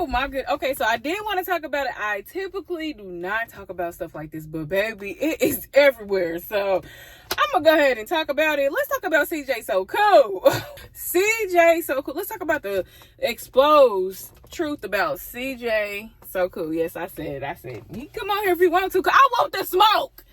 my good. Okay, so I did want to talk about it. I typically do not talk about stuff like this, but baby, it is everywhere. So I'm gonna go ahead and talk about it. Let's talk about CJ So Cool. CJ So Cool. Let's talk about the exposed truth about CJ So Cool. Yes, I said. You come on here if you want to. I want the smoke.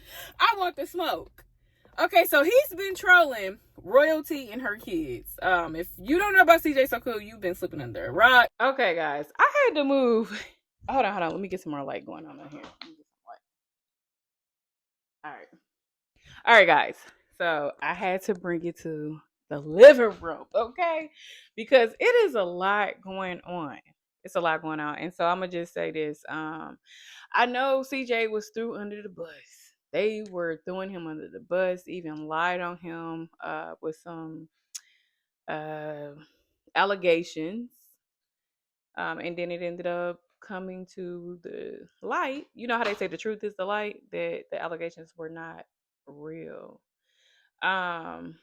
Okay, so he's been trolling royalty and her kids. If you don't know about CJ So Cool, you've been slipping under a rock. Okay, guys, I had to move. Hold on. Let me get some more light going on in here. All right, guys. So I had to bring it to the living room, okay? Because it is a lot going on. It's a lot going on, and so I'm gonna just say this. I know CJ was threw under the bus. They were throwing him under the bus, even lied on him with some uh, allegations. And then it ended up coming to the light. You know how they say the truth is the light, that the allegations were not real. Um,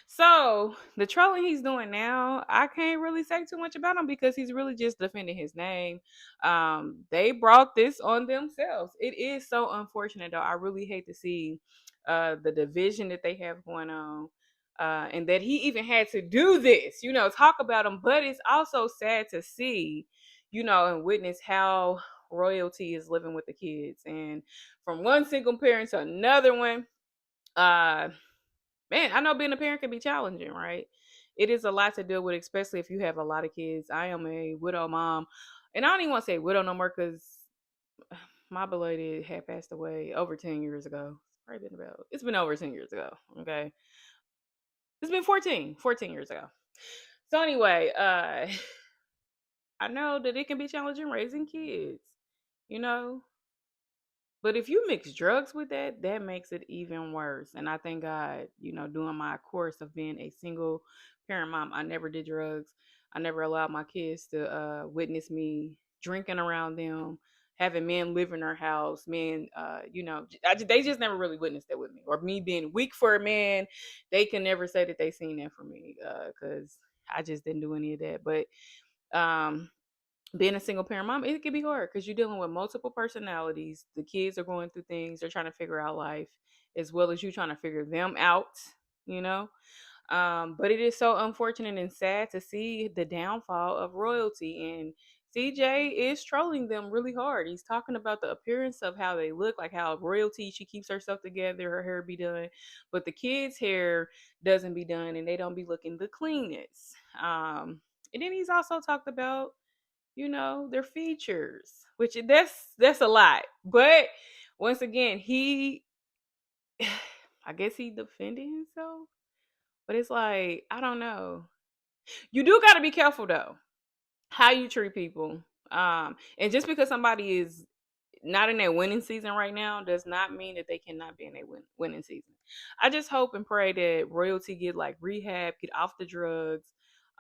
so the trolling he's doing now, I can't really say too much about him because he's really just defending his name. They brought this on themselves. It is so unfortunate though. I really hate to see the division that they have going on. And that he even had to do this, talk about him. But it's also sad to see, and witness how royalty is living with the kids. And from one single parent to another one, uh, man, I know being a parent can be challenging, right? It is a lot to deal with, especially if you have a lot of kids. I am a widow mom, and I don't even want to say widow no more because my beloved had passed away over 10 years ago. It's been over 10 years ago. Okay. It's been 14 years ago. So anyway, I know that it can be challenging raising kids, you know, but if you mix drugs with that, that makes it even worse. And I thank God, doing my course of being a single parent mom, I never did drugs. I never allowed my kids to witness me drinking around them, having men live in our house, men, they just never really witnessed that with me. Or me being weak for a man, they can never say that they seen that for me because I just didn't do any of that. But um, being a single parent mom, it can be hard because you're dealing with multiple personalities. The kids are going through things, they're trying to figure out life, as well as you trying to figure them out, you know. But it is so unfortunate and sad to see the downfall of royalty. And CJ is trolling them really hard. He's talking about the appearance of how they look, like how royalty, she keeps herself together, her hair be done, but the kids' hair doesn't be done and they don't be looking the cleanest. And then he's also talked about, their features, which that's a lot. But once again, he I guess he defended himself. But it's like, I don't know. You do got to be careful though how you treat people. And just because somebody is not in their winning season right now does not mean that they cannot be in their winning season. I just hope and pray that royalty get like rehab, get off the drugs,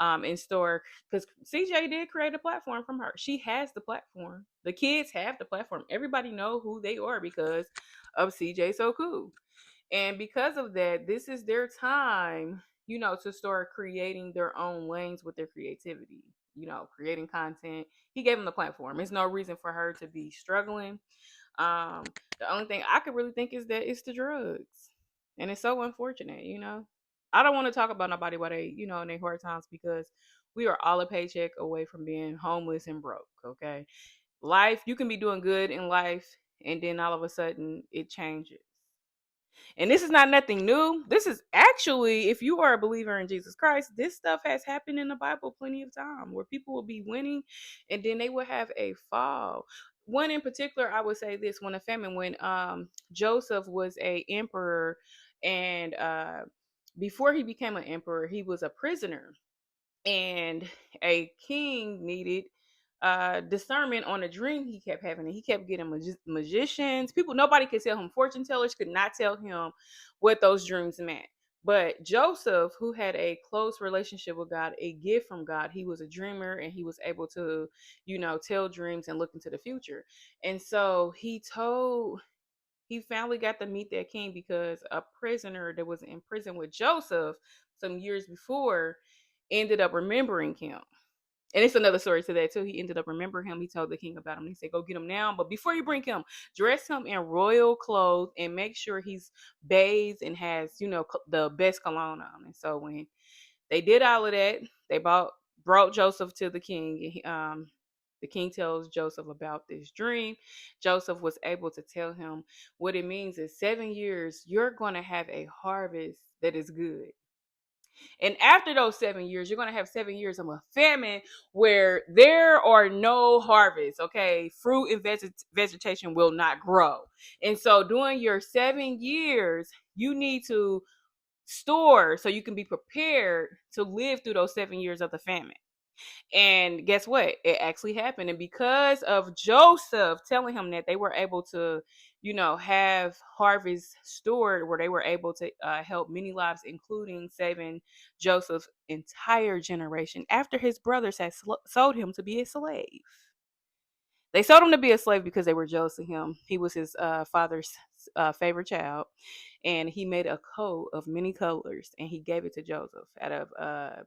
and store, because CJ did create a platform from her. She has the platform. The kids have the platform. Everybody know who they are because of CJ So Cool. And because of that, this is their time, to start creating their own lanes with their creativity, creating content. He gave them the platform. There's no reason for her to be struggling. Um, the only thing I could really think is that it's the drugs. And it's so unfortunate. I don't want to talk about nobody while they, in their hard times because we are all a paycheck away from being homeless and broke. Okay. Life, you can be doing good in life and then all of a sudden it changes. And this is not nothing new. This is actually, if you are a believer in Jesus Christ, this stuff has happened in the Bible plenty of time where people will be winning and then they will have a fall. One in particular, I would say this: when a famine, when Joseph was a emperor, and before he became an emperor, he was a prisoner, and a king needed discernment on a dream he kept having, and he kept getting magicians, people. Nobody could tell him. Fortune tellers could not tell him what those dreams meant. But Joseph, who had a close relationship with God, a gift from God, he was a dreamer and he was able to, tell dreams and look into the future. And so he finally got to meet that king because a prisoner that was in prison with Joseph some years before ended up remembering him. And it's another story to that too. He ended up remembering him. He told the king about him. He said, "Go get him now, but before you bring him, dress him in royal clothes and make sure he's bathed and has, the best cologne on." And so when they did all of that, they brought Joseph to the king. And the king tells Joseph about this dream. Joseph was able to tell him what it means is 7 years. You're going to have a harvest that is good. And after those 7 years, you're going to have 7 years of a famine where there are no harvests. Okay. Fruit and vegetation will not grow. And so during your 7 years, you need to store so you can be prepared to live through those 7 years of the famine. And guess what? It actually happened. And because of Joseph telling him that, they were able to, have harvest stored where they were able to help many lives, including saving Joseph's entire generation after his brothers had sold him to be a slave. They sold him to be a slave because they were jealous of him. He was his father's favorite child, and he made a coat of many colors, and he gave it to Joseph out of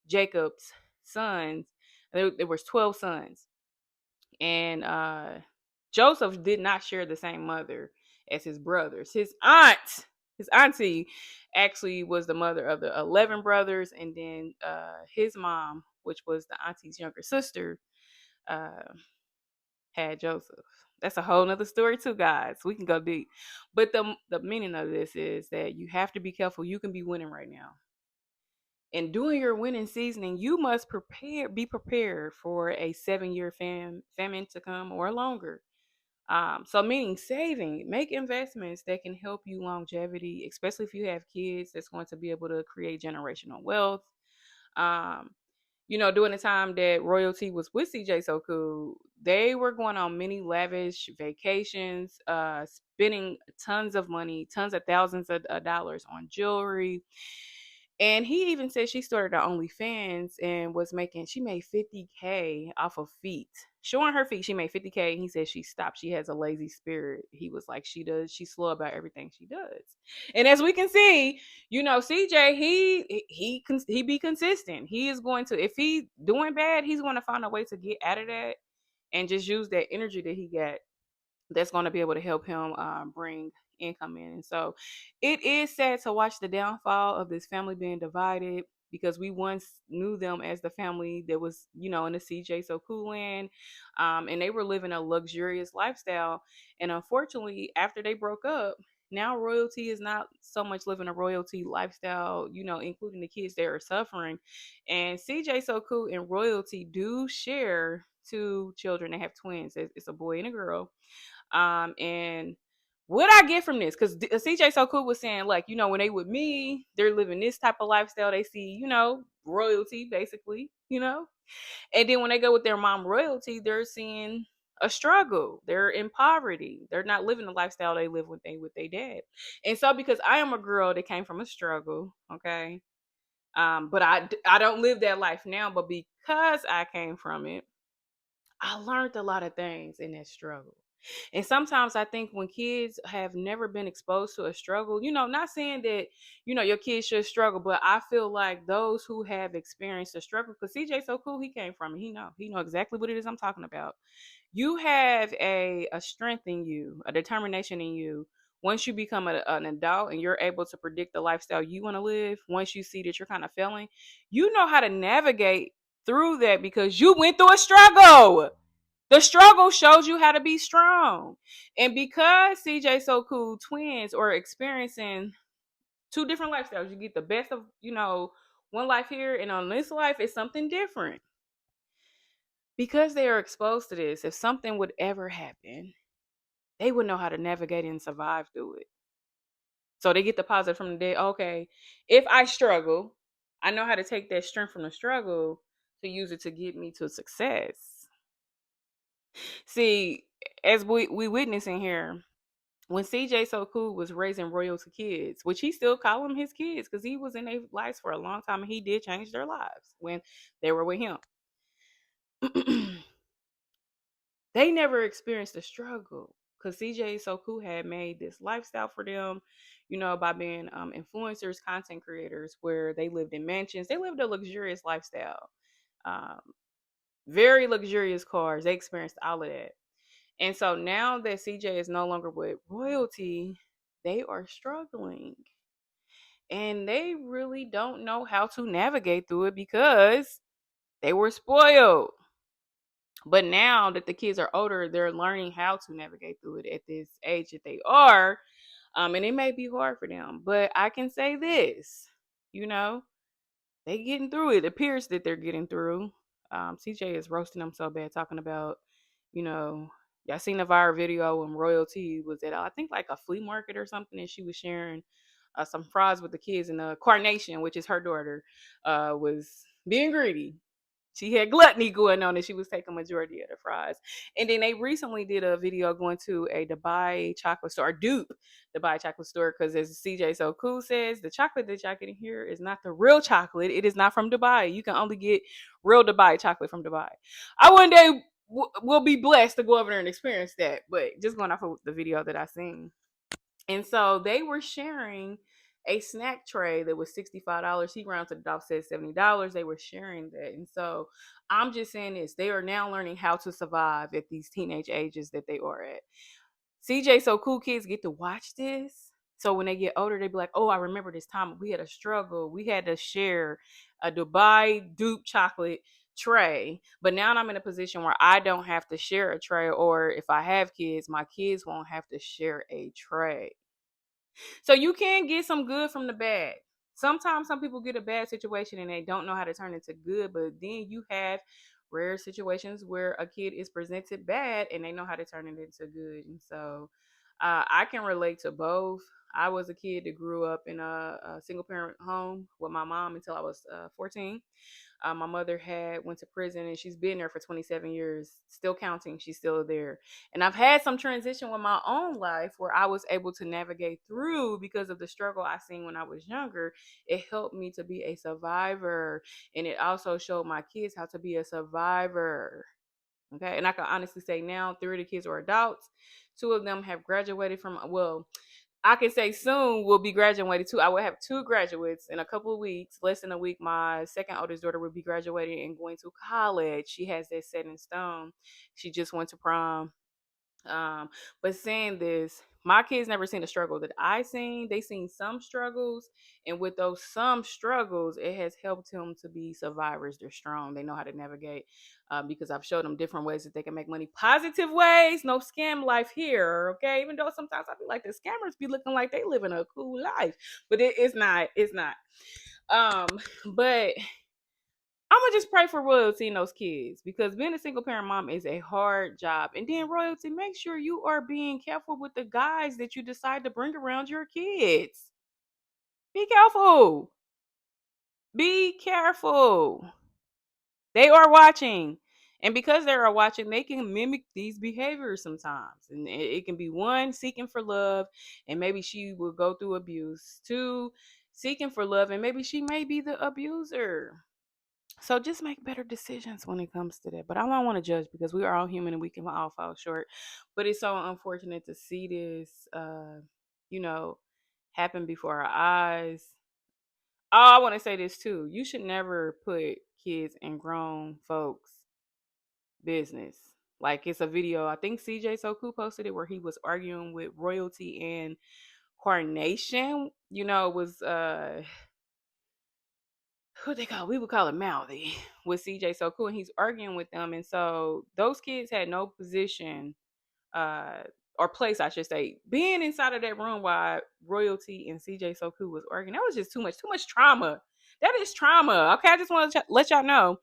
Jacob's sons. There was 12 sons, and Joseph did not share the same mother as his brothers. His auntie, actually was the mother of the 11 brothers, and then his mom, which was the auntie's younger sister, uh, had Joseph. That's a whole nother story too, guys. We can go deep. But the meaning of this is that you have to be careful. You can be winning right now. And during your winning seasoning, you must be prepared for a 7 year famine to come or longer. So meaning saving, make investments that can help you longevity, especially if you have kids that's going to be able to create generational wealth. Um, during the time that royalty was with CJ So Cool, they were going on many lavish vacations, spending tons of money, tons of thousands of dollars on jewelry. And he even said she started her OnlyFans and she made 50K off of feet. Showing her feet, she made 50K. And he said she stopped. She has a lazy spirit. He was like, she's slow about everything she does. And as we can see, CJ, he be consistent. He is going to, if he doing bad, he's going to find a way to get out of that and just use that energy that he got that's going to be able to help him bring income in. And so it is sad to watch the downfall of this family being divided, because we once knew them as the family that was, in the CJ So Cool land, and they were living a luxurious lifestyle. And unfortunately, after they broke up, now royalty is not so much living a royalty lifestyle, including the kids that are suffering. And CJ So Cool and royalty do share two children. They have twins. It's a boy and a girl. And what I get from this, because CJ So Cool was saying, like, when they with me, they're living this type of lifestyle. They see, royalty, basically, And then when they go with their mom royalty, they're seeing a struggle. They're in poverty. They're not living the lifestyle they live with their dad. And so, because I am a girl that came from a struggle, okay, but I don't live that life now. But because I came from it, I learned a lot of things in that struggle. And sometimes I think when kids have never been exposed to a struggle, not saying that, your kids should struggle, but I feel like those who have experienced a struggle, because CJ So Cool, he came from it. He know exactly what it is I'm talking about. You have a strength in you, a determination in you. Once you become an adult and you're able to predict the lifestyle you want to live, once you see that you're kind of failing, you know how to navigate through that because you went through a struggle. The struggle shows you how to be strong. And because CJ So Cool twins are experiencing two different lifestyles, you get the best of, one life here, and on this life it's something different. Because they are exposed to this, if something would ever happen, they would know how to navigate and survive through it. So they get the positive from the day. Okay, if I struggle, I know how to take that strength from the struggle to use it to get me to success. See, as we witnessing here, when CJ So Cool was raising royalty kids, which he still call them his kids because he was in their lives for a long time and he did change their lives when they were with him. They never experienced a struggle because CJ So Cool had made this lifestyle for them, by being influencers, content creators, where they lived in mansions. They lived a luxurious lifestyle. Um, very luxurious cars. They experienced all of that. And so now that CJ is no longer with royalty, they are struggling. And they really don't know how to navigate through it because they were spoiled. But now that the kids are older, they're learning how to navigate through it at this age that they are. And it may be hard for them. But I can say this, you know, they getting through it. It appears that they're getting through. CJ is roasting them so bad, talking about, you know, y'all seen the viral video when royalty was at, I think, like a flea market or something, and she was sharing some fries with the kids, and Carnation, which is her daughter, was being greedy. She had gluttony going on and she was taking majority of the fries. And then they recently did a video going to a Dubai chocolate store, dupe Dubai chocolate store, because as CJ So Cool says, the chocolate that y'all getting here is not the real chocolate. It is not from Dubai. You can only get real Dubai chocolate from Dubai. I one day will be blessed to go over there and experience that, but just going off of the video that I seen. And so they were sharing a snack tray that was $65. He rounded it off, said $70. They were sharing that. And so I'm just saying this. They are now learning how to survive at these teenage ages that they are at. CJ So Cool kids get to watch this. So when they get older, they be like, oh, I remember this time we had a struggle. We had to share a Dubai dupe chocolate tray. But now I'm in a position where I don't have to share a tray, or if I have kids, my kids won't have to share a tray. So you can get some good from the bad. Sometimes some people get a bad situation and they don't know how to turn it into good, but then you have rare situations where a kid is presented bad and they know how to turn it into good. And so I can relate to both. I was a kid that grew up in a single parent home with my mom until I was 14. My mother had went to prison and she's been there for 27 years, still counting. She's still there. And I've had some transition with my own life where I was able to navigate through because of the struggle I seen when I was younger. It helped me to be a survivor. And it also showed my kids how to be a survivor. Okay. And I can honestly say now 3 of the kids are adults. 2 of them have graduated from, well, I can say soon we'll be graduating too. I will have 2 graduates in a couple of weeks, less than a week. My second oldest daughter will be graduating and going to college. She has that set in stone. She just went to prom. Um, but saying this, my kids never seen the struggle that I seen. They seen some struggles, and with those some struggles, it has helped them to be survivors. They're strong. They know how to navigate. Because I've showed them different ways that they can make money, positive ways. No scam life here, okay? Even though sometimes I feel like the scammers be looking like they living a cool life, but it's not. It's not. Um, but I'm gonna just pray for royalty in those kids because being a single parent mom is a hard job. And then royalty, make sure you are being careful with the guys that you decide to bring around your kids. Be careful. Be careful. They are watching. And because they are watching, they can mimic these behaviors sometimes. And it can be 1, seeking for love, and maybe she will go through abuse. 2, seeking for love, and maybe she may be the abuser. So just make better decisions when it comes to that. But I don't want to judge because we are all human and we can all fall short. But it's so unfortunate to see this, you know, happen before our eyes. Oh, I want to say this too. You should never put kids in grown folks' business. Like it's a video, I think CJ So Cool posted it where he was arguing with royalty and Carnation. You know, it was who they call, we would call it Mouthy, with CJ So Cool, and he's arguing with them. And so those kids had no position uh or place, I should say, being inside of that room while royalty and CJ So Cool was arguing. That was just too much trauma. That is trauma. Okay, I just want to let y'all know.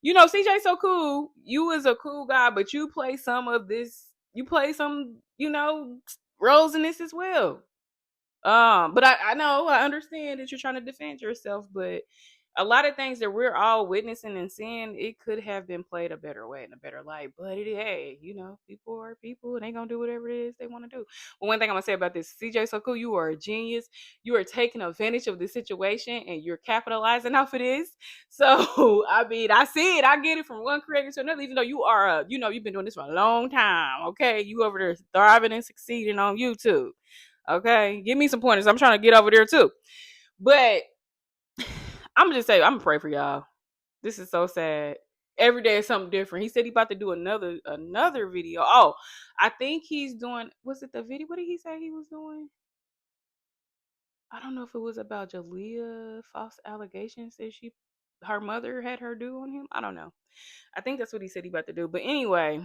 You know, CJ So Cool, you was a cool guy, but you play some of this, you play some, roles in this as well. But I know, I understand that you're trying to defend yourself, but a lot of things that we're all witnessing and seeing, it could have been played a better way in a better light. But hey, people are people and they gonna do whatever it is they want to do. But one thing I'm gonna say about this, CJ So Cool, you are a genius. You are taking advantage of the situation and you're capitalizing off of this. So I mean, I see it, I get it from one creator to another, even though you are you've been doing this for a long time. Okay, you over there thriving and succeeding on YouTube. Okay, give me some pointers. I'm trying to get over there too. But I'm gonna just say, I'm gonna pray for y'all. This is so sad. Every day is something different. He said he about to do another video. Oh, I think he's doing. Was it the video? What did he say he was doing? I don't know if it was about Jalea false allegations that her mother had her do on him. I don't know. I think that's what he said he about to do. But anyway,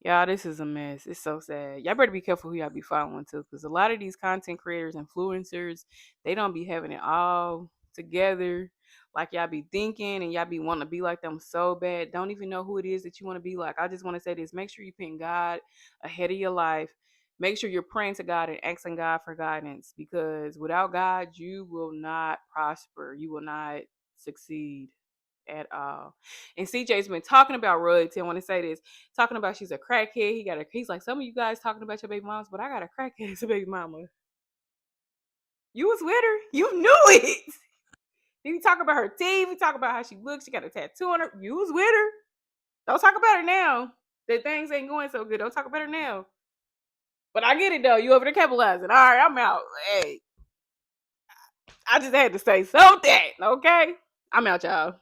y'all, this is a mess. It's so sad. Y'all better be careful who y'all be following too, because a lot of these content creators, influencers, they don't be having it all together like y'all be thinking, and y'all be wanting to be like them so bad. Don't even know who it is that you want to be like. I just want to say this: make sure you put God ahead of your life. Make sure you're praying to God and asking God for guidance, because without God, you will not prosper. You will not succeed at all. And CJ's been talking about royalty. I want to say this, talking about she's a crackhead. He's like, some of you guys talking about your baby moms, but I got a crackhead as a baby mama. You was with her. You knew it. Then you talk about her teeth. You talk about how she looks. She got a tattoo on her. You was with her. Don't talk about her now. That things ain't going so good. Don't talk about her now. But I get it though. You over there capitalizing. All right, I'm out. Hey, I just had to say something. Okay, I'm out, y'all.